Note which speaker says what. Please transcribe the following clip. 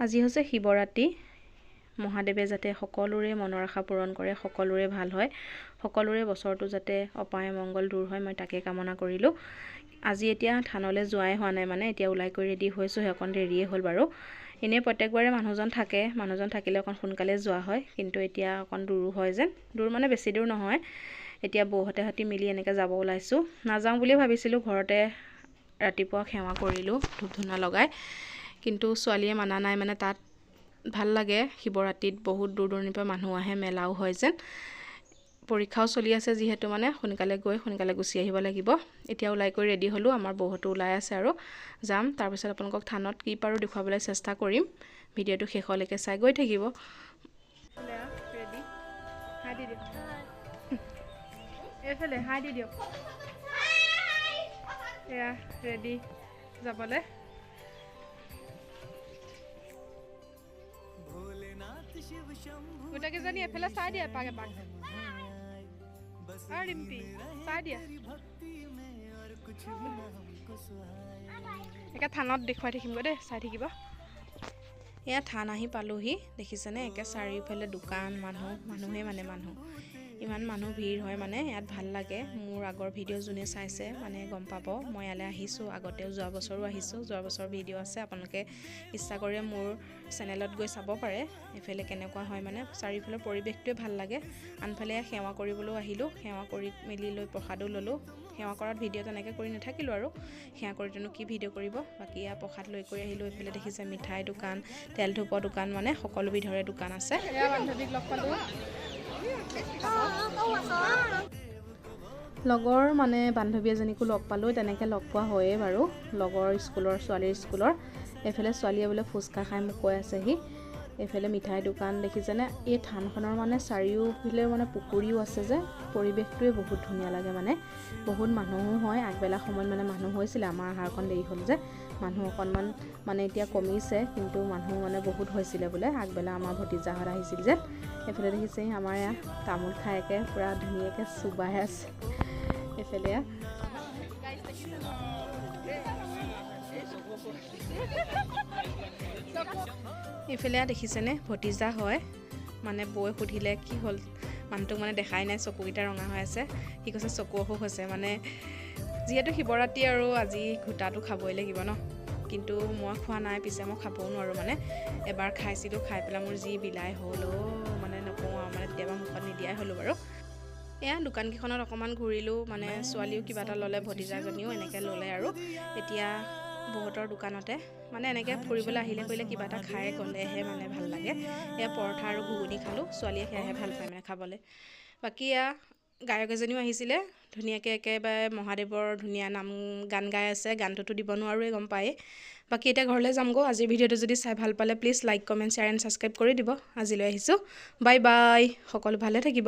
Speaker 1: আজি হৈছে শিৱৰাত্ৰি। মহাদেৱে যাতে সকলোৰে মনৰ আশা পূৰণ কৰে, সকলোৰে ভাল হয়, সকলোৰে বছৰটো যাতে অপায় মংগল দূৰ হয়, মই তাকে কামনা কৰিলোঁ। আজি এতিয়া থানলৈ যোৱাই হোৱা নাই, মানে এতিয়া ওলাই কৰি ৰেডি হৈছোঁহে, অকণ দেৰিয়ে হ'ল বাৰু। এনেই প্ৰত্যেকবাৰে মানুহজন থাকিলে অকণ সোনকালে যোৱা হয়, কিন্তু এতিয়া অকণ দূৰো হয় যেন, দূৰ মানে বেছি দূৰ নহয়। এতিয়া বৌহঁতে মিলি এনেকৈ যাব ওলাইছোঁ। নাযাওঁ বুলিয়ে ভাবিছিলোঁ, ঘৰতে ৰাতিপুৱা সেৱা কৰিলোঁ ধূপ ধূনা লগাই, কিন্তু ছোৱালীয়ে মানা নাই। মানে তাত ভাল লাগে, শিৱৰাত্ৰিত বহুত দূৰ দূৰণিৰ পৰা মানুহ আহে, মেলাও হয় যেন। পৰীক্ষাও চলি আছে যিহেতু, মানে সোনকালে গৈ সোনকালে গুচি আহিব লাগিব। এতিয়া ওলাই কৰি ৰেডি হ'লোঁ, আমাৰ বৌহঁতো ওলাই আছে আৰু যাম। তাৰপিছত আপোনালোকক থানত কি পাৰোঁ দেখুৱাবলৈ চেষ্টা কৰিম। ভিডিঅ'টো শেষলৈকে চাই গৈ থাকিব। ৰেডি হাই দি দিয়ক, এইফালে হাই দি দিয়ক। এয়া ৰেডি যাবলৈ। গোটেইকেইজনী এফালে চাই দিয়া, এপাক এপাক। ৰিম্পি চাই দিয়া, একে থানত দেখুৱাই থাকিমগৈ দেই, চাই থাকিব। এয়া থান আহি পালোহি, দেখিছেনে? একে চাৰিওফালে দোকান, মানুহে মানে মানুহ, ইমান মানুহ ভিৰ হয় মানে ইয়াত, ভাল লাগে। মোৰ আগৰ ভিডিঅ' যোনে চাইছে মানে গম পাব, মই ইয়ালৈ আহিছোঁ আগতেও, যোৱা বছৰো আহিছোঁ। যোৱা বছৰ ভিডিঅ' আছে, আপোনালোকে ইচ্ছা কৰিলে মোৰ চেনেলত গৈ চাব পাৰে। এইফালে কেনেকুৱা হয় মানে, চাৰিওফালৰ পৰিৱেশটোৱে ভাল লাগে। আনফালে সেৱা কৰিবলৈও আহিলোঁ, সেৱা কৰি মেলি লৈ প্ৰসাদো ল'লোঁ। সেৱা কৰাত ভিডিঅ' তেনেকৈ কৰি নাথাকিলোঁ আৰু, সেৱা কৰোঁতেনো কি ভিডিঅ' কৰিব। বাকী এয়া প্ৰসাদ লৈ কৰি আহিলোঁ। এইফালে দেখিছে মিঠাই দোকান, তেল ধূপৰ দোকান, মানে সকলো বিধৰে দোকান আছে। বান্ধৱীক লগ পালোঁ, লগৰ মানে বান্ধৱী এজনীকো লগ পালোঁ। তেনেকৈ লগ পোৱা হয়েই বাৰু, লগৰ স্কুলৰ, ছোৱালীৰ স্কুলৰ। এইফালে ছোৱালীয়ে বোলে ফুচকা খাই মোক কৈ আছেহি। এইফালে মিঠাই দোকান দেখিছেনে? এই থানখনৰ মানে চাৰিওফালে মানে পুখুৰীও আছে যে, পৰিৱেশটোৱে বহুত ধুনীয়া লাগে। মানে বহুত মানুহো হয়, আগবেলা সময়ত মানে মানুহ হৈছিলে, আমাৰ আহাৰকণ দেৰি হ'ল যে, মানুহ অকণমান মানে এতিয়া কমিছে, কিন্তু মানুহ মানে বহুত হৈছিলে বোলে আগবেলা, আমাৰ ভতিজাহঁত আহিছিল যে। এইফালে দেখিছে আমাৰ এয়া তামোল খাই একে পূৰা ধুনীয়াকৈ চুবাই আছে। এইফালে এইফালে দেখিছেনে? ভতিজা হয় মানে, বৌয়ে সুধিলে কি হ'ল, মানুহটোক মানে দেখাই নাই, চকুকেইটা ৰঙা হৈ আছে। সি কৈছে চকু অসুখ হৈছে। মানে যিহেতু শিৱৰাত্ৰি আৰু আজি ঘোটাটো খাবই লাগিব ন, কিন্তু মই খোৱা নাই, পিছে মই খাবও নোৱাৰোঁ। মানে এবাৰ খাইছিলোঁ, খাই পেলাই মোৰ যি বিলাই হ'ল, মানে নকওঁ আৰু, মানে কেতিয়াবা মুখত নিদিয়াই হ'লোঁ বাৰু। এয়া দোকানকেইখনত অকণমান ঘূৰিলোঁ, মানে ছোৱালীও কিবা এটা ল'লে, ভতিজাজনীও এনেকৈ ল'লে আৰু। এতিয়া বহুতৰ দোকানতে মানে এনেকৈ ফুৰিবলৈ আহিলে কৰিলে কিবা এটা খাই গ'লেহে মানে ভাল লাগে। এয়া পৰঠা আৰু ঘুগুনি খালোঁ, ছোৱালীয়ে সেয়াহে ভাল পায় মানে খাবলৈ। বাকী এয়া গায়ক এজনীও আহিছিলে, ধুনীয়াকৈ একেবাৰে মহাদেৱৰ ধুনীয়া গান গাই আছে। গানটোতো দিব নোৱাৰোৱেই, গম পায়েই। বাকী এতিয়া ঘৰলৈ যামগৈ। আজিৰ ভিডিঅ'টো যদি চাই ভাল পালে please like, comment, share and subscribe কৰি দিব। আজিলৈ আহিছোঁ, বাই বাই, সকলো ভালে থাকিব।